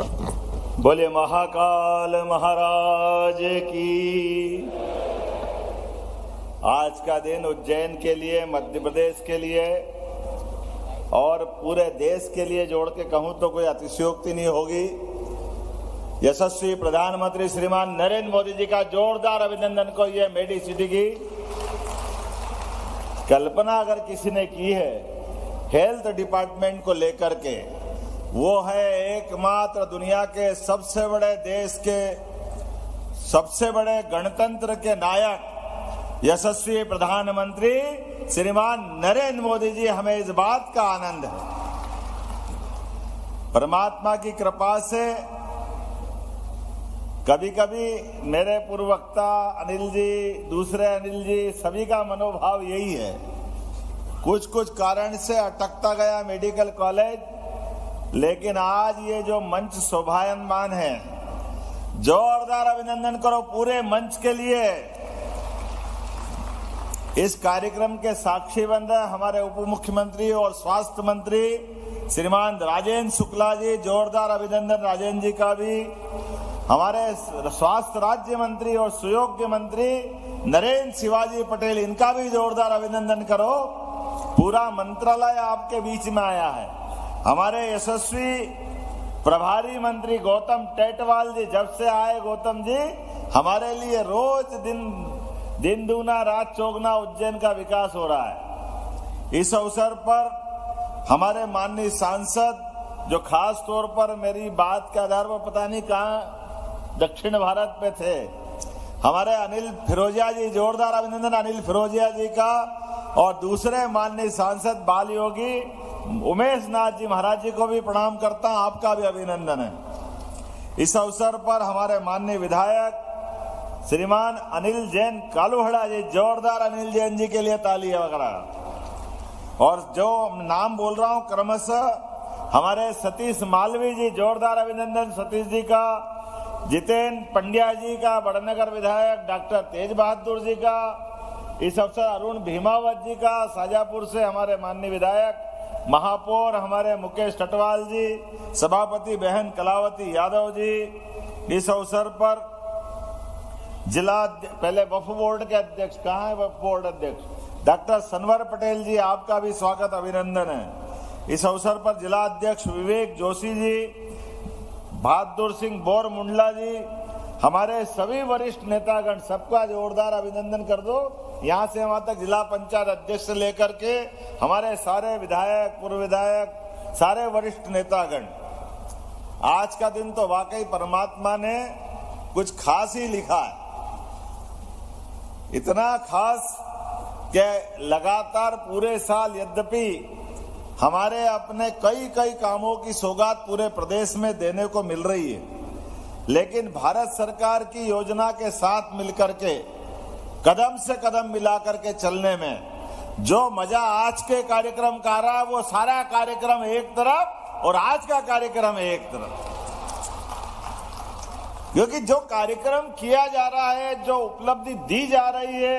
बोले महाकाल महाराज की। आज का दिन उज्जैन के लिए, मध्य प्रदेश के लिए और पूरे देश के लिए जोड़ के कहूं तो कोई अतिशयोक्ति नहीं होगी। यशस्वी प्रधानमंत्री श्रीमान नरेंद्र मोदी जी का जोरदार अभिनंदन को ये मेडी सिटी की कल्पना अगर किसी ने की है हेल्थ डिपार्टमेंट को लेकर के, वो है एकमात्र दुनिया के सबसे बड़े देश के सबसे बड़े गणतंत्र के नायक यशस्वी प्रधानमंत्री श्रीमान नरेंद्र मोदी जी। हमें इस बात का आनंद है, परमात्मा की कृपा से। कभी कभी मेरे पूर्ववक्ता अनिल जी, दूसरे अनिल जी, सभी का मनोभाव यही है, कुछ कुछ कारण से अटकता गया मेडिकल कॉलेज, लेकिन आज ये जो मंच शोभायमान है, जोरदार अभिनंदन करो पूरे मंच के लिए। इस कार्यक्रम के साक्षी बन रहे हमारे उप मुख्यमंत्री और स्वास्थ्य मंत्री श्रीमान राजेंद्र शुक्ला जी, जोरदार अभिनंदन राजेंद्र जी का भी। हमारे स्वास्थ्य राज्य मंत्री और सुयोग्य मंत्री नरेंद्र शिवाजी पटेल, इनका भी जोरदार अभिनंदन करो। पूरा मंत्रालय आपके बीच में आया है। हमारे यशस्वी प्रभारी मंत्री गौतम टेटवाल जी, जब से आए गौतम जी, हमारे लिए रोज दिन दूना रात चौगुना उज्जैन का विकास हो रहा है। इस अवसर पर हमारे माननीय सांसद, जो खास तौर पर मेरी बात के आधार पर पता नहीं कहाँ दक्षिण भारत पे थे, हमारे अनिल फिरोजिया जी, जोरदार अभिनंदन अनिल फिरोजिया जी का। और दूसरे माननीय सांसद बाल योगी उमेश नाथ जी महाराज जी को भी प्रणाम करता हूं, आपका भी अभिनंदन है। इस अवसर पर हमारे माननीय विधायक श्रीमान अनिल जैन कालूहड़ा जी, जोरदार अनिल जैन जी के लिए ताली वगैरह। और जो नाम बोल रहा हूं क्रमशः, हमारे सतीश मालवी जी, जोरदार अभिनंदन सतीश जी का। जितेंद्र पंड्या जी का, बड़नगर विधायक, डॉक्टर तेज बहादुर जी का। इस अवसर अरुण भीमावत जी का, शाजापुर से हमारे माननीय विधायक महापौर हमारे मुकेश टटवाल जी, सभापति बहन कलावती यादव जी। इस अवसर पर जिला पहले वक्फ बोर्ड के अध्यक्ष, कहाँ है वक्फ बोर्ड अध्यक्ष, डॉक्टर सनवर पटेल जी, आपका भी स्वागत अभिनंदन है। इस अवसर पर जिला अध्यक्ष विवेक जोशी जी, बहादुर सिंह बोर मुंडला जी, हमारे सभी वरिष्ठ नेतागण, सबका जोरदार अभिनंदन कर दो। यहाँ से वहां तक जिला पंचायत अध्यक्ष से लेकर के हमारे सारे विधायक, पूर्व विधायक, सारे वरिष्ठ नेतागण। आज का दिन तो वाकई परमात्मा ने कुछ खास ही लिखा है, इतना खास कि लगातार पूरे साल, यद्यपि हमारे अपने कई कामों की सौगात पूरे प्रदेश में देने को मिल रही है, लेकिन भारत सरकार की योजना के साथ मिलकर के कदम से कदम मिलाकर के चलने में जो मजा आज के कार्यक्रम का आ रहा है, वो सारा कार्यक्रम एक तरफ और आज का कार्यक्रम एक तरफ। क्योंकि जो कार्यक्रम किया जा रहा है, जो उपलब्धि दी जा रही है,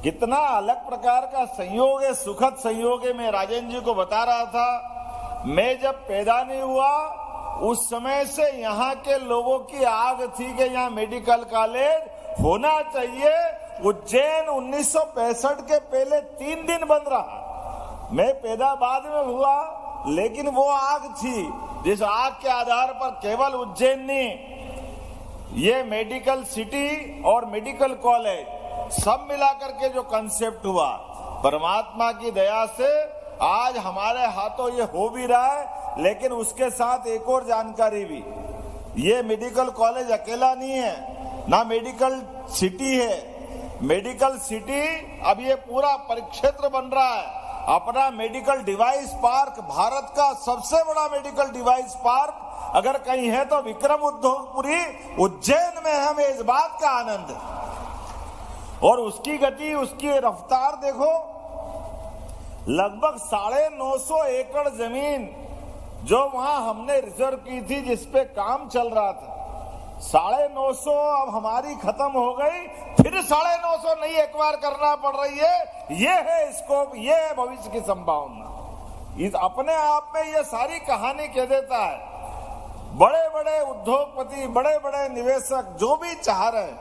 कितना अलग प्रकार का संयोग है, सुखद संयोग है। मैं राजेंद्र जी को बता रहा था, मैं जब पैदा नहीं हुआ उस समय से यहाँ के लोगों की आग थी कि यहाँ मेडिकल कॉलेज होना चाहिए। उज्जैन 1965 के पहले 3 दिन बन रहा, मैं पैदा बाद में हुआ, लेकिन वो आग थी जिस आग के आधार पर केवल उज्जैन नहीं, ये मेडिकल सिटी और मेडिकल कॉलेज सब मिलाकर के जो कंसेप्ट हुआ, परमात्मा की दया से आज हमारे हाथों ये हो भी रहा है। लेकिन उसके साथ एक और जानकारी भी, ये मेडिकल कॉलेज अकेला नहीं है, ना मेडिकल सिटी है। मेडिकल सिटी अब ये पूरा परिक्षेत्र बन रहा है। अपना मेडिकल डिवाइस पार्क, भारत का सबसे बड़ा मेडिकल डिवाइस पार्क अगर कहीं है तो विक्रम उद्योगपुरी उज्जैन में है। हमें इस बात का आनंद है। और उसकी गति, उसकी रफ्तार देखो, लगभग 950 एकड़ जमीन जो वहां हमने रिजर्व की थी, जिसपे काम चल रहा था, 950 अब हमारी खत्म हो गई, फिर 950 नई एक्वायर करना पड़ रही है। ये है स्कोप, ये है भविष्य की संभावना। इस अपने आप में ये सारी कहानी कह देता है। बड़े बड़े उद्योगपति, बड़े बड़े निवेशक जो भी चाह रहे हैं,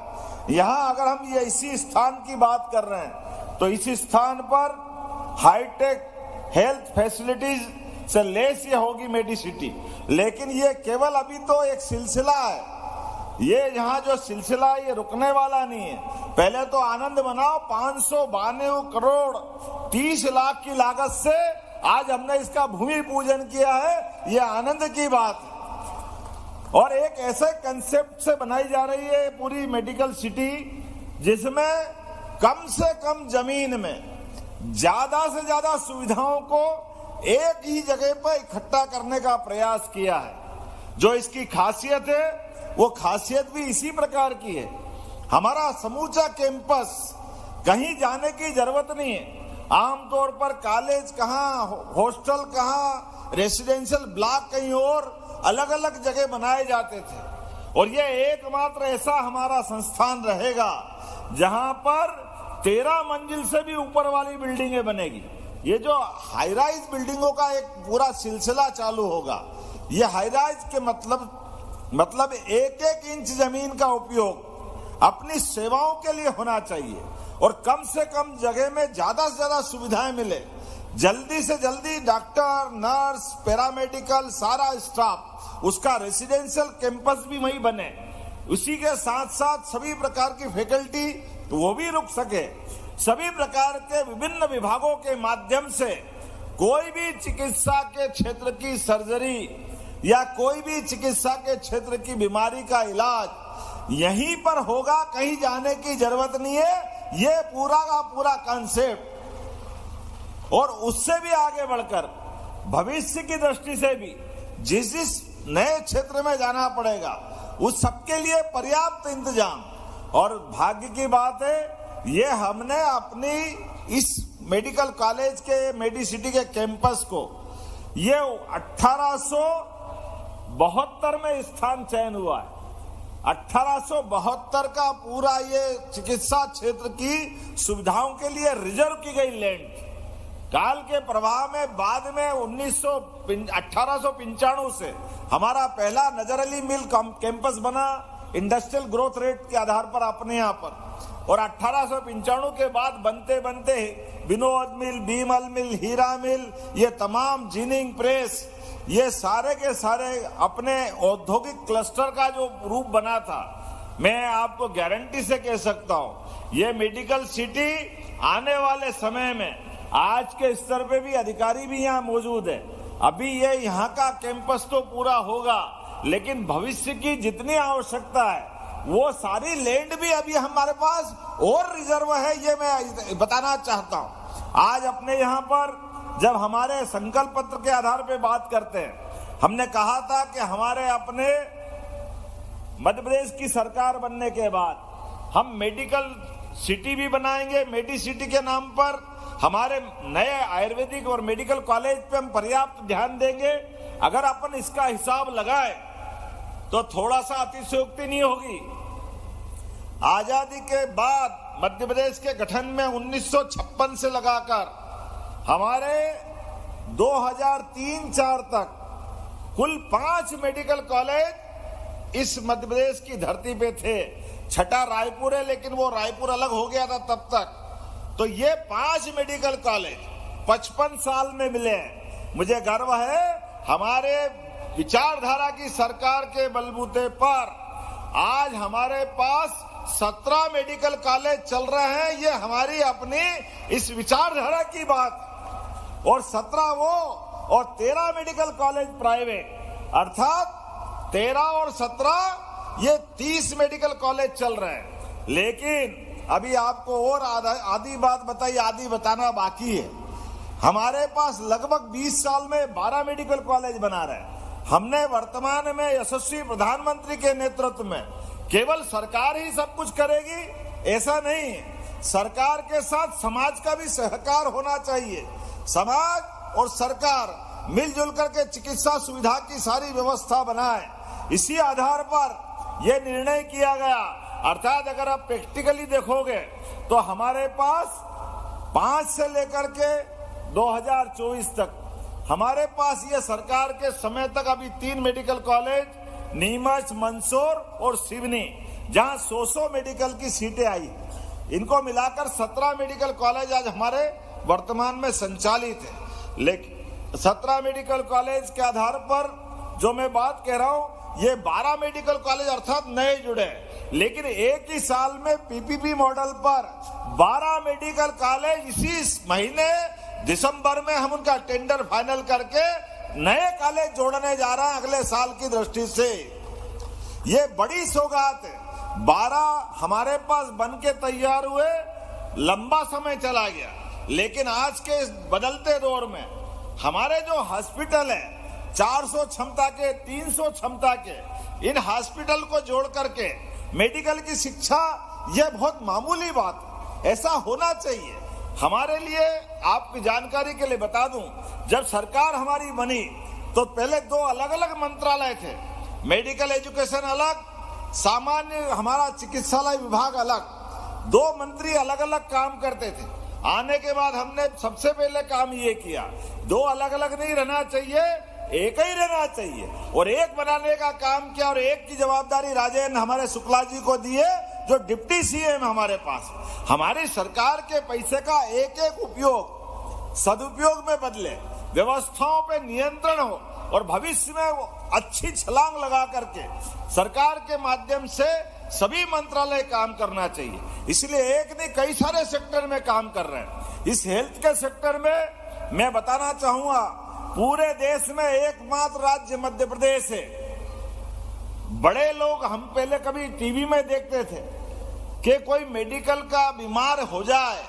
यहाँ अगर हम ये इसी स्थान की बात कर रहे हैं तो इस स्थान पर हाईटेक हेल्थ फैसिलिटीज से लेस ये होगी मेडिसिटी। लेकिन ये केवल अभी तो एक सिलसिला है, ये यहाँ जो सिलसिला है ये रुकने वाला नहीं है। पहले तो आनंद मनाओ, 592 करोड़ 30 लाख की लागत से आज हमने इसका भूमि पूजन किया है, ये आनंद की बात है। और एक ऐसे कंसेप्ट से बनाई जा रही है पूरी मेडिकल सिटी जिसमें कम से कम जमीन में ज्यादा से ज्यादा सुविधाओं को एक ही जगह पर इकट्ठा करने का प्रयास किया है। जो इसकी खासियत है वो खासियत भी इसी प्रकार की है। हमारा समूचा कैंपस, कहीं जाने की जरूरत नहीं है। आमतौर पर कॉलेज कहाँ, हॉस्टल कहाँ, रेसिडेंशियल ब्लॉक कहीं और अलग अलग जगह बनाए जाते थे, और ये एकमात्र ऐसा हमारा संस्थान रहेगा जहां पर 13 मंजिल से भी ऊपर वाली बिल्डिंगें बनेगी। ये जो हाई राइज बिल्डिंगों का एक पूरा सिलसिला चालू होगा, ये हाई राइज के मतलब एक एक इंच जमीन का उपयोग अपनी सेवाओं के लिए होना चाहिए और कम से कम जगह में ज्यादा से ज्यादा सुविधाएं मिले। जल्दी से जल्दी डॉक्टर, नर्स, पैरामेडिकल सारा स्टाफ, उसका रेसिडेंशियल कैंपस भी वहीं बने। उसी के साथ साथ सभी प्रकार की फैकल्टी वो भी रुक सके। सभी प्रकार के विभिन्न विभागों के माध्यम से कोई भी चिकित्सा के क्षेत्र की सर्जरी या कोई भी चिकित्सा के क्षेत्र की बीमारी का इलाज यहीं पर होगा, कहीं जाने की जरूरत नहीं है। ये पूरा का पूरा कॉन्सेप्ट, और उससे भी आगे बढ़कर भविष्य की दृष्टि से भी जिस जिस नए क्षेत्र में जाना पड़ेगा उस सबके लिए पर्याप्त इंतजाम। और भाग्य की बात है, ये हमने अपनी इस मेडिकल कॉलेज के मेडिसिटी के कैंपस को ये 1872 में स्थान चयन हुआ है। 1872 का पूरा ये चिकित्सा क्षेत्र की सुविधाओं के लिए रिजर्व की गई लैंड। काल के प्रवाह में बाद में 1895 से हमारा पहला नजर अली मिल कैंपस बना इंडस्ट्रियल ग्रोथ रेट के आधार पर अपने यहाँ पर, और 1895 के बाद बनते बनते विनोद मिल, बीमल मिल, हीरा मिल, ये तमाम जिनिंग प्रेस, ये सारे के सारे अपने औद्योगिक क्लस्टर का जो रूप बना था, मैं आपको गारंटी से कह सकता हूं ये मेडिकल सिटी आने वाले समय में, आज के स्तर पे भी अधिकारी भी यहाँ मौजूद है। अभी ये यहाँ का कैंपस तो पूरा होगा, लेकिन भविष्य की जितनी आवश्यकता है वो सारी लैंड भी अभी हमारे पास और रिजर्व है, ये मैं बताना चाहता हूँ। आज अपने यहाँ पर जब हमारे संकल्प पत्र के आधार पे बात करते हैं, हमने कहा था कि हमारे अपने मध्य प्रदेश की सरकार बनने के बाद हम मेडिकल सिटी भी बनाएंगे। मेडिसिटी के नाम पर हमारे नए आयुर्वेदिक और मेडिकल कॉलेज पे हम पर्याप्त ध्यान देंगे। अगर अपन इसका हिसाब लगाए तो थोड़ा सा अतिशयोक्ति नहीं होगी। आजादी के बाद मध्य प्रदेश के गठन में 1956 से लगाकर हमारे 2003-04 तक कुल 5 मेडिकल कॉलेज इस मध्य प्रदेश की धरती पे थे। छठा रायपुर है, लेकिन वो रायपुर अलग हो गया था तब तक। तो ये 5 मेडिकल कॉलेज 55 साल में मिले हैं। मुझे गर्व है हमारे विचारधारा की सरकार के बलबूते पर आज हमारे पास 17 मेडिकल कॉलेज चल रहे हैं। ये हमारी अपनी इस विचारधारा की बात, और 17 वो और 13 मेडिकल कॉलेज प्राइवेट, अर्थात 13 और 17 ये 30 मेडिकल कॉलेज चल रहे हैं। लेकिन अभी आपको और आधी बात बताई, आधी बताना बाकी है। हमारे पास लगभग 20 साल में 12 मेडिकल कॉलेज बना रहे हैं। हमने वर्तमान में यशस्वी प्रधानमंत्री के नेतृत्व में केवल सरकार ही सब कुछ करेगी ऐसा नहीं, सरकार के साथ समाज का भी सहकार होना चाहिए। समाज और सरकार मिलजुल करके चिकित्सा सुविधा की सारी व्यवस्था बनाए। इसी आधार पर यह निर्णय किया गया। अर्थात अगर आप प्रैक्टिकली देखोगे तो हमारे पास 5 से लेकर के 2024 तक हमारे पास ये सरकार के समय तक अभी 3 मेडिकल कॉलेज नीमच, मंदसौर और सिवनी, जहां 100 मेडिकल की सीटें आई। इनको मिलाकर 17 मेडिकल कॉलेज आज हमारे वर्तमान में संचालित है। लेकिन 17 मेडिकल कॉलेज के आधार पर जो मैं बात कह रहा हूं, ये 12 मेडिकल कॉलेज अर्थात नए जुड़े, लेकिन एक ही साल में पीपीपी मॉडल पर 12 मेडिकल कॉलेज इसी महीने दिसंबर में हम उनका टेंडर फाइनल करके नए कॉलेज जोड़ने जा रहे हैं अगले साल की दृष्टि से। ये बड़ी सौगात है। 12 हमारे पास बन के तैयार हुए, लंबा समय चला गया, लेकिन आज के इस बदलते दौर में हमारे जो हॉस्पिटल है 400 क्षमता के, 300 क्षमता के, इन हॉस्पिटल को जोड़ करके मेडिकल की शिक्षा, यह बहुत मामूली बात है, ऐसा होना चाहिए। हमारे लिए आपकी जानकारी के लिए बता दूं, जब सरकार हमारी बनी तो पहले 2 अलग अलग मंत्रालय थे, मेडिकल एजुकेशन अलग, सामान्य हमारा चिकित्सालय विभाग अलग, 2 मंत्री अलग अलग काम करते थे। आने के बाद हमने सबसे पहले काम ये किया, 2 अलग अलग नहीं रहना चाहिए, एक ही रहना चाहिए, और एक बनाने का काम किया। और एक की जवाबदारी राजेंद्र हमारे शुक्ला जी को दिए, जो डिप्टी सीएम हमारे पास। हमारी सरकार के पैसे का एक एक उपयोग सदुपयोग में बदले, व्यवस्थाओं पे नियंत्रण हो और भविष्य में वो अच्छी छलांग लगा करके सरकार के माध्यम से सभी मंत्रालय काम करना चाहिए। इसलिए एक नहीं, कई सारे सेक्टर में काम कर रहे हैं। इस हेल्थ के सेक्टर में मैं बताना चाहूंगा, पूरे देश में एकमात्र राज्य मध्य प्रदेश है। बड़े लोग, हम पहले कभी टीवी में देखते थे कि कोई मेडिकल का बीमार हो जाए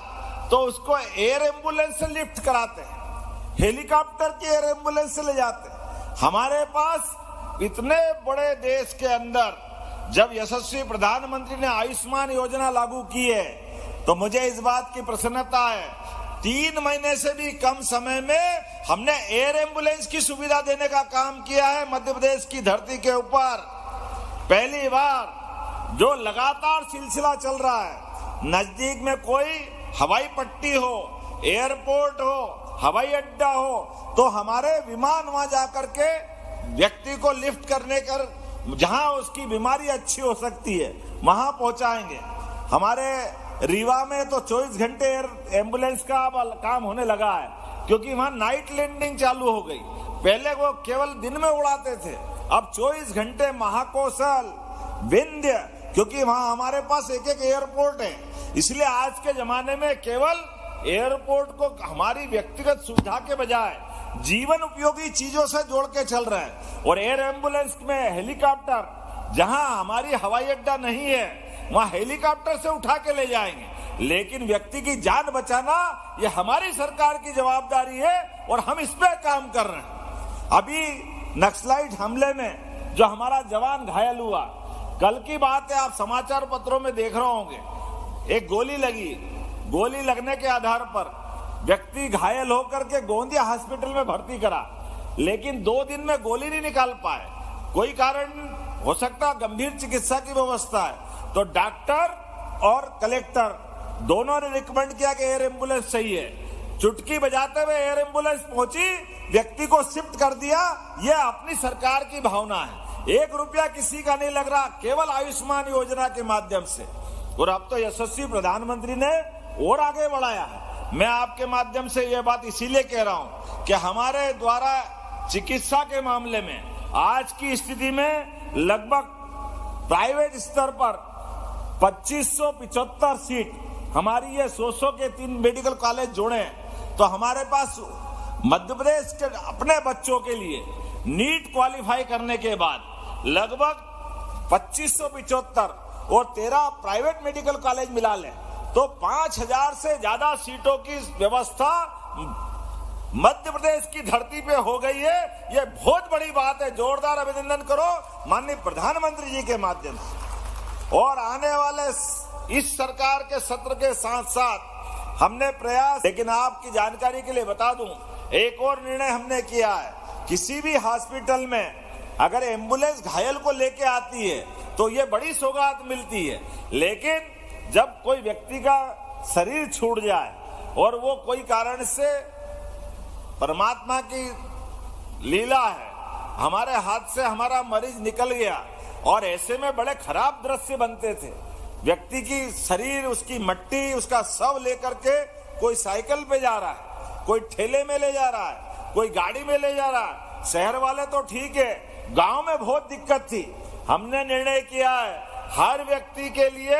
तो उसको एयर एम्बुलेंस से लिफ्ट कराते हैं, हेलीकॉप्टर की एयर एम्बुलेंस से ले जाते हैं। हमारे पास इतने बड़े देश के अंदर जब यशस्वी प्रधानमंत्री ने आयुष्मान योजना लागू की है, तो मुझे इस बात की प्रसन्नता है, 3 महीने से भी कम समय में हमने एयर एम्बुलेंस की सुविधा देने का काम किया है मध्य प्रदेश की धरती के ऊपर। पहली बार जो लगातार सिलसिला चल रहा है, नजदीक में कोई हवाई पट्टी हो, एयरपोर्ट हो, हवाई अड्डा हो, तो हमारे विमान वहां जाकर के व्यक्ति को लिफ्ट करने कर जहां उसकी बीमारी अच्छी हो सकती है वहां पहुंचाएंगे। हमारे रीवा में तो 24 घंटे एयर एम्बुलेंस का काम होने लगा है, क्योंकि वहां नाइट लैंडिंग चालू हो गई। पहले वो केवल दिन में उड़ाते थे, अब 24 घंटे महाकौशल, विंध्य, क्योंकि वहां हमारे पास एक एक एयरपोर्ट है। इसलिए आज के जमाने में केवल एयरपोर्ट को हमारी व्यक्तिगत सुविधा के बजाय जीवन उपयोगी चीजों से जोड़ के चल रहे हैं। और एयर एम्बुलेंस में हेलीकॉप्टर, जहां हमारी हवाई अड्डा नहीं है वहां हेलीकॉप्टर से उठा के ले जाएंगे, लेकिन व्यक्ति की जान बचाना ये हमारी सरकार की जवाबदारी है और हम इस पे काम कर रहे हैं। अभी नक्सलाइट हमले में जो हमारा जवान घायल हुआ, कल की बात है, आप समाचार पत्रों में देख रहे होंगे, एक गोली लगी, गोली लगने के आधार पर व्यक्ति घायल होकर के गोंदिया हॉस्पिटल में भर्ती करा, लेकिन 2 दिन में गोली नहीं निकाल पाए। कोई कारण हो सकता, गंभीर चिकित्सा की व्यवस्था है, तो डॉक्टर और कलेक्टर दोनों ने रिकमेंड किया कि एयर एम्बुलेंस चाहिए। चुटकी बजाते हुए एयर एम्बुलेंस पहुंची, व्यक्ति को शिफ्ट कर दिया। यह अपनी सरकार की भावना है, 1 रुपया किसी का नहीं लग रहा, केवल आयुष्मान योजना के माध्यम से। और अब तो यशस्वी प्रधानमंत्री ने और आगे बढ़ाया है। मैं आपके माध्यम से यह बात इसीलिए कह रहा हूं कि हमारे द्वारा चिकित्सा के मामले में आज की स्थिति में लगभग प्राइवेट स्तर पर 2575 सीट, हमारी ये 100 के 3 मेडिकल कॉलेज जोड़े हैं, तो हमारे पास मध्य प्रदेश के अपने बच्चों के लिए नीट क्वालिफाई करने के बाद लगभग 2575 और 13 प्राइवेट मेडिकल कॉलेज मिला लें तो 5000 से ज्यादा सीटों की व्यवस्था मध्य प्रदेश की धरती पे हो गई है। ये बहुत बड़ी बात है, जोरदार अभिनंदन करो माननीय प्रधानमंत्री जी के माध्यम से। और आने वाले इस सरकार के सत्र के साथ साथ हमने प्रयास, लेकिन आपकी जानकारी के लिए बता दूं, एक और निर्णय हमने किया है, किसी भी हॉस्पिटल में अगर एम्बुलेंस घायल को लेके आती है तो ये बड़ी सौगात मिलती है, लेकिन जब कोई व्यक्ति का शरीर छूट जाए और वो कोई कारण से, परमात्मा की लीला है, हमारे हाथ से हमारा मरीज निकल गया और ऐसे में बड़े खराब दृश्य बनते थे। व्यक्ति की शरीर, उसकी मट्टी, उसका शव लेकर के कोई साइकिल पे जा रहा है, कोई ठेले में ले जा रहा है, कोई गाड़ी में ले जा रहा है। शहर वाले तो ठीक है, गांव में बहुत दिक्कत थी। हमने निर्णय किया है हर व्यक्ति के लिए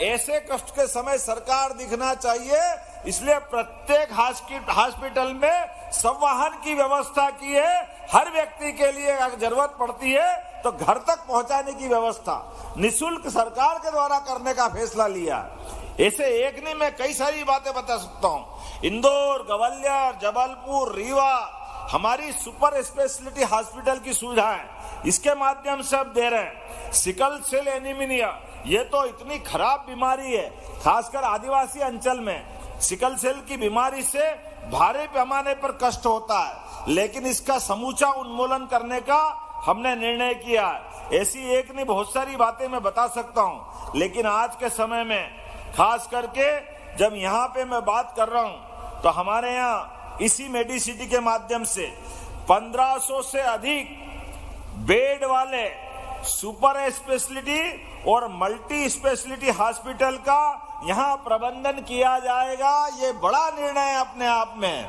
ऐसे कष्ट के समय सरकार दिखना चाहिए, इसलिए प्रत्येक हॉस्पिटल में संवाहन की व्यवस्था की है। हर व्यक्ति के लिए अगर जरूरत पड़ती है तो घर तक पहुंचाने की व्यवस्था निःशुल्क सरकार के द्वारा करने का फैसला लिया। ऐसे एक नहीं, मैं कई सारी बातें बता सकता हूँ। इंदौर, ग्वालियर, जबलपुर, रीवा हमारी सुपर स्पेशलिटी हॉस्पिटल की सुविधाएं इसके माध्यम से अब दे रहे हैं। सिकल सेल एनीमिया, ये तो इतनी खराब बीमारी है, खासकर आदिवासी अंचल में सिकल सेल की बीमारी से भारी पैमाने पर कष्ट होता है, लेकिन इसका समूचा उन्मूलन करने का हमने निर्णय किया है। ऐसी एक नहीं, बहुत सारी बातें मैं बता सकता हूं, लेकिन आज के समय में खास करके जब यहाँ पे मैं बात कर रहा हूं तो हमारे यहाँ इसी मेडिसिटी के माध्यम से 1500 से अधिक बेड वाले सुपर स्पेशलिटी और मल्टी स्पेशलिटी हॉस्पिटल का यहाँ प्रबंधन किया जाएगा। ये बड़ा निर्णय है अपने आप में।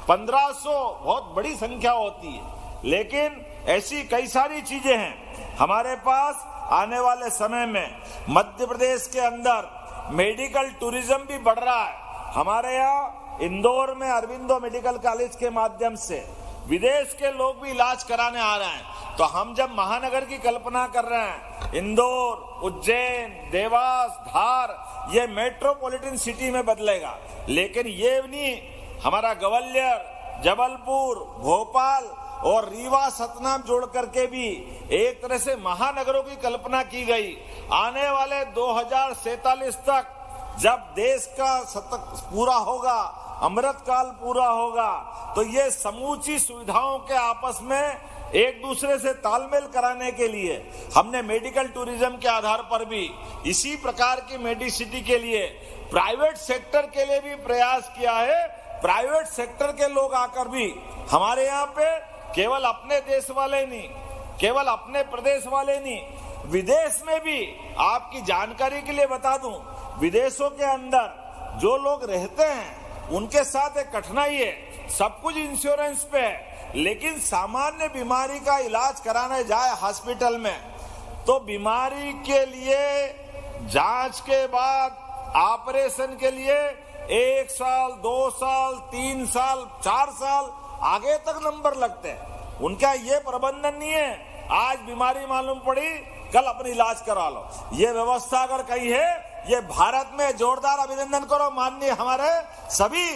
1500 बहुत बड़ी संख्या होती है, लेकिन ऐसी कई सारी चीजें हैं हमारे पास। आने वाले समय में मध्य प्रदेश के अंदर मेडिकल टूरिज्म भी बढ़ रहा है। हमारे यहाँ इंदौर में अरविंदो मेडिकल कॉलेज के माध्यम से विदेश के लोग भी इलाज कराने आ रहे हैं। तो हम जब महानगर की कल्पना कर रहे हैं, इंदौर, उज्जैन, देवास, धार, ये मेट्रोपॉलिटन सिटी में बदलेगा। लेकिन ये नहीं, हमारा ग्वालियर, जबलपुर, भोपाल और रीवा, सतना जोड़ करके भी एक तरह से महानगरों की कल्पना की गई। आने वाले 2047 तक जब देश का शतक पूरा होगा, अमृत काल पूरा होगा, तो ये समूची सुविधाओं के आपस में एक दूसरे से तालमेल कराने के लिए हमने मेडिकल टूरिज्म के आधार पर भी इसी प्रकार की मेडिसिटी के लिए प्राइवेट सेक्टर के लिए भी प्रयास किया है। प्राइवेट सेक्टर के लोग आकर भी हमारे यहाँ पे केवल अपने देश वाले नहीं, केवल अपने प्रदेश वाले नहीं, विदेश में भी, आपकी जानकारी के लिए बता दूं, विदेशों के अंदर जो लोग रहते हैं उनके साथ एक कठिनाई है, सब कुछ इंश्योरेंस पे है, लेकिन सामान्य बीमारी का इलाज कराने जाए हॉस्पिटल में तो बीमारी के लिए जांच के बाद ऑपरेशन के लिए 1 साल, 2 साल, 3 साल, 4 साल आगे तक नंबर लगते हैं। उनका ये प्रबंधन नहीं है, आज बीमारी मालूम पड़ी कल अपनी इलाज करा लो। ये व्यवस्था अगर कही है, ये भारत में जोरदार अभिनंदन करो माननीय हमारे सभी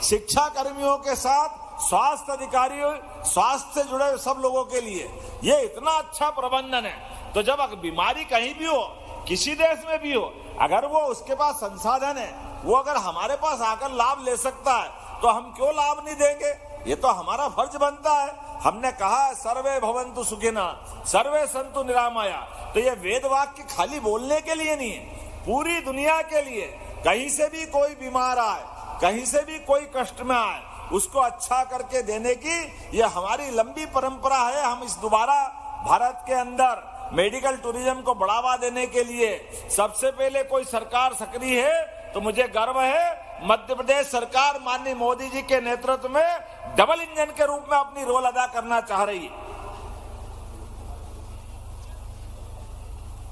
शिक्षा कर्मियों के साथ स्वास्थ्य अधिकारियों, स्वास्थ्य से जुड़े सब लोगों के लिए ये इतना अच्छा प्रबंधन है। तो जब बीमारी कहीं भी हो, किसी देश में भी हो, अगर वो उसके पास संसाधन है, वो अगर हमारे पास आकर लाभ ले सकता है तो हम क्यों लाभ नहीं देंगे? ये तो हमारा फर्ज बनता है। हमने कहा सर्वे भवन्तु सुखिनः, सर्वे सन्तु निरामया। तो ये वेद वाक्य खाली बोलने के लिए नहीं है, पूरी दुनिया के लिए। कहीं से भी कोई बीमार आए, कहीं से भी कोई कष्ट में आए, उसको अच्छा करके देने की ये हमारी लंबी परंपरा है। हम इस दोबारा भारत के अंदर मेडिकल टूरिज्म को बढ़ावा देने के लिए सबसे पहले कोई सरकार सक्रिय है तो मुझे गर्व है। मध्य प्रदेश सरकार माननीय मोदी जी के नेतृत्व में डबल इंजन के रूप में अपनी रोल अदा करना चाह रही है।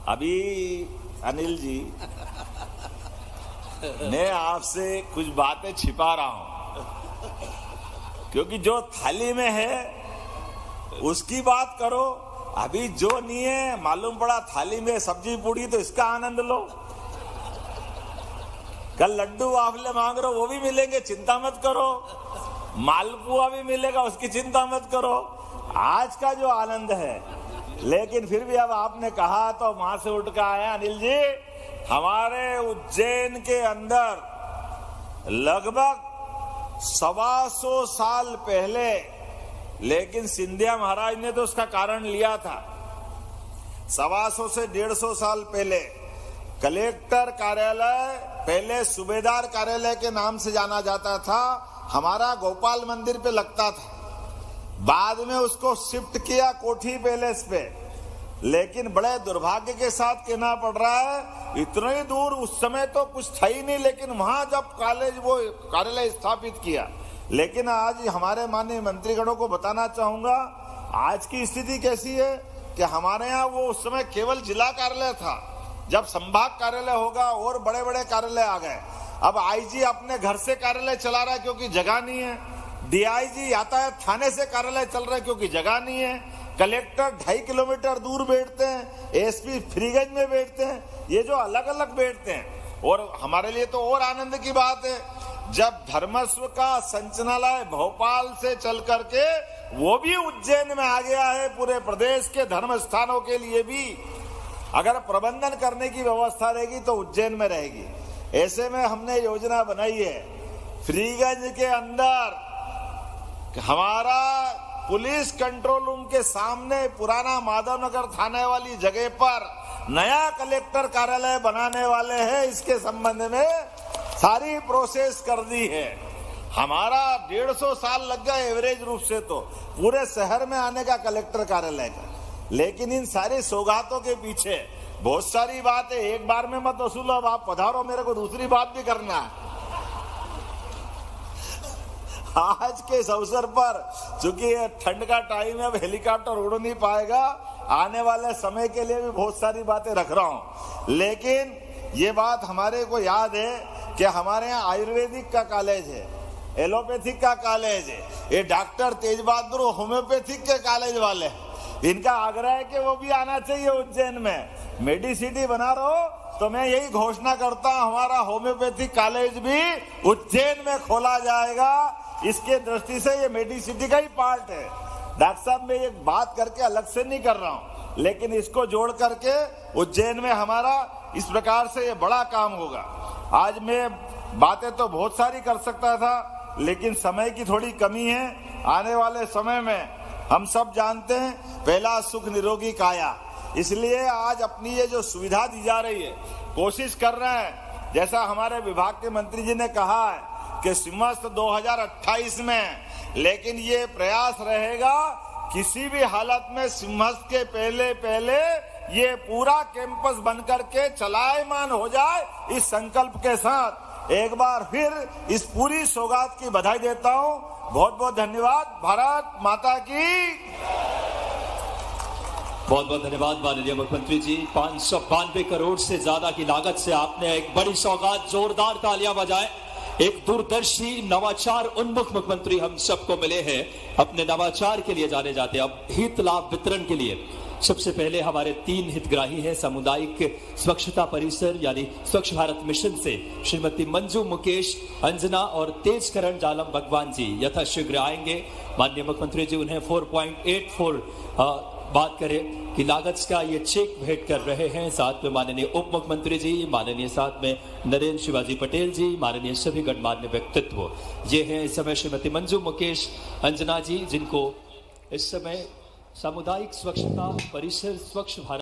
अभी अनिल जी, मैं आपसे कुछ बातें छिपा रहा हूं, क्योंकि जो थाली में है उसकी बात करो। अभी जो नहीं है, मालूम पड़ा थाली में सब्जी पूड़ी तो इसका आनंद लो। कल लड्डू वाफले मांग रहे हो, वो भी मिलेंगे, चिंता मत करो। मालपुआ भी मिलेगा, उसकी चिंता मत करो। आज का जो आनंद है, लेकिन फिर भी अब आपने कहा तो वहां से उठ कर आया अनिल जी। हमारे उज्जैन के अंदर लगभग 125 साल पहले, लेकिन सिंधिया महाराज ने तो उसका कारण लिया था, 125 से 150 साल पहले कलेक्टर कार्यालय, पहले सूबेदार कार्यालय के नाम से जाना जाता था, हमारा गोपाल मंदिर पे लगता था। बाद में उसको शिफ्ट किया कोठी पैलेस पे, लेकिन बड़े दुर्भाग्य के साथ कहना पड़ रहा है इतना ही दूर, उस समय तो कुछ था ही नहीं, लेकिन वहां जब वो कार्यालय स्थापित किया। लेकिन आज हमारे माननीय मंत्रीगणों को बताना चाहूंगा आज की स्थिति कैसी है कि हमारे यहाँ वो उस समय केवल जिला कार्यालय था, जब संभाग कार्यालय होगा और बड़े बड़े कार्यालय आ गए। अब आईजी अपने घर से कार्यालय चला रहा है क्योंकि जगह नहीं है, डीआईजी यातायात थाने से कार्यालय चल रहा है क्योंकि जगह नहीं है, कलेक्टर 2.5 किलोमीटर दूर बैठते हैं, एसपी फ्रीगंज में बैठते हैं, ये जो अलग अलग बैठते हैं। और हमारे लिए तो और आनंद की बात है जब धर्मस्व का संचालनालय भोपाल से चल करके वो भी उज्जैन में आ गया है। पूरे प्रदेश के धर्म स्थानों के लिए भी अगर प्रबंधन करने की व्यवस्था रहेगी तो उज्जैन में रहेगी। ऐसे में हमने योजना बनाई है फ्रीगंज के अंदर हमारा पुलिस कंट्रोल रूम के सामने पुराना माधवनगर थाने वाली जगह पर नया कलेक्टर कार्यालय बनाने वाले हैं। इसके संबंध में सारी प्रोसेस कर दी है। हमारा 150 साल लग गए एवरेज रूप से तो पूरे शहर में आने का कलेक्टर कार्यालय का, लेकिन इन सारी सौगातों के पीछे बहुत सारी बात है। एक बार में मत वसूलो, अब आप पधारो, मेरे को दूसरी बात भी करना है। आज के इस अवसर पर चूंकि ठंड का टाइम है, अब हेलीकॉप्टर उड़ नहीं पाएगा, आने वाले समय के लिए भी बहुत सारी बातें रख रहा हूं। लेकिन ये बात हमारे को याद है कि हमारे यहाँ आयुर्वेदिक का कॉलेज है, एलोपैथिक का कॉलेज है, ये डॉक्टर तेज बहादुर होम्योपैथिक के कॉलेज वाले हैं। इनका आग्रह है कि वो भी आना चाहिए उज्जैन में। मेडिसिटी बना रहो तो मैं यही घोषणा करता हूं हमारा होम्योपैथिक कॉलेज भी उज्जैन में खोला जाएगा। इसके दृष्टि से ये मेडिसिटी का ही पार्ट है। डॉक्टर साहब मैं एक बात करके अलग से नहीं कर रहा हूं, लेकिन इसको जोड़ करके उज्जैन में हमारा इस प्रकार से ये बड़ा काम होगा। आज मैं बातें तो बहुत सारी कर सकता था, लेकिन समय की थोड़ी कमी है। आने वाले समय में हम सब जानते हैं पहला सुख निरोगी काया, इसलिए आज अपनी ये जो सुविधा दी जा रही है कोशिश कर रहे हैं, जैसा हमारे विभाग के मंत्री जी ने कहा है कि सिम्हस्थ 2028 में, लेकिन ये प्रयास रहेगा किसी भी हालत में सिम्हस्थ के पहले ये पूरा कैंपस बनकर के चलायमान हो जाए। इस संकल्प के साथ एक बार फिर इस पूरी सौगात की बधाई देता हूं। बहुत बहुत धन्यवाद। भारत माता की। बहुत बहुत धन्यवाद माननीय मुख्यमंत्री जी। 592 करोड़ से ज्यादा की लागत से आपने एक बड़ी सौगात, जोरदार तालियां बजाएं। एक दूरदर्शी नवाचार उन्मुख मुख्यमंत्री हम सबको मिले हैं, अपने नवाचार के लिए जाने जाते हैं। अब हित लाभ वितरण के लिए सबसे पहले हमारे 3 हितग्राही हैं। सामुदायिक स्वच्छता परिसर यानी स्वच्छ भारत मिशन से श्रीमती मंजू मुकेश, अंजना और तेजकरण जालम भगवान जी यथाशीघ्र आएंगे। माननीय मुख्यमंत्री जी उन्हें 4.84 बात करें कि लागत का ये चेक भेंट कर रहे हैं। साथ में माननीय उप मुख्यमंत्री जी, माननीय साथ में नरेंद्र शिवाजी पटेल जी, माननीय सभी गणमान्य व्यक्तित्व ये हैं इस समय श्रीमती मंजू मुकेश, अंजना जी, जिनको इस समय सामुदायिक स्वच्छता परिसर स्वच्छ भारत